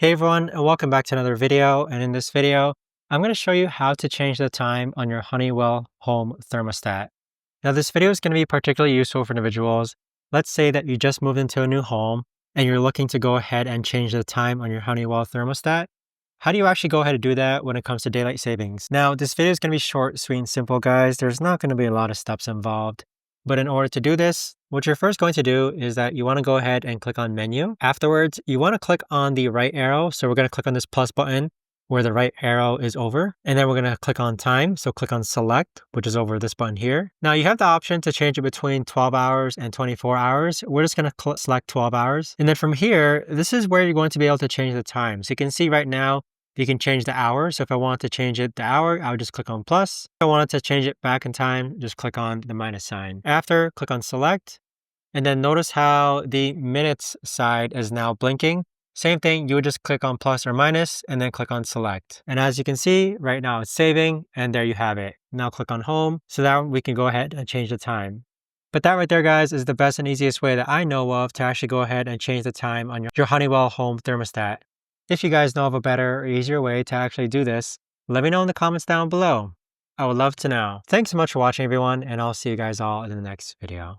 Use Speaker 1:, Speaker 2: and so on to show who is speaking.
Speaker 1: Hey everyone, and welcome back to another video. And in this video, I'm going to show you how to change the time on your Honeywell Home thermostat. Now, this video is going to be particularly useful for individuals. Let's say that you just moved into a new home and you're looking to go ahead and change the time on your Honeywell thermostat. How do you actually go ahead and do that when it comes to daylight savings? Now, this video is going to be short, sweet, and simple, guys. There's not going to be a lot of steps involved. But in order to do this, what you're first going to do is that you want to go ahead and click on menu. Afterwards, you want to click on the right arrow. So we're going to click on this plus button where the right arrow is over. And then we're going to click on time. So click on select, which is over this button here. Now you have the option to change it between 12 hours and 24 hours. We're just going to select 12 hours. And then from here, this is where you're going to be able to change the time. So you can see right now, you can change the hour. So if I want to change it the hour, I would just click on plus. If I wanted to change it back in time, just click on the minus sign. After, click on select. And then notice how the minutes side is now blinking. Same thing, you would just click on plus or minus and then click on select. And as you can see, right now it's saving and there you have it. Now click on home so that we can go ahead and change the time. But that right there, guys, is the best and easiest way that I know of to actually go ahead and change the time on your Honeywell Home thermostat. If you guys know of a better or easier way to actually do this, let me know in the comments down below. I would love to know. Thanks so much for watching, everyone, and I'll see you guys all in the next video.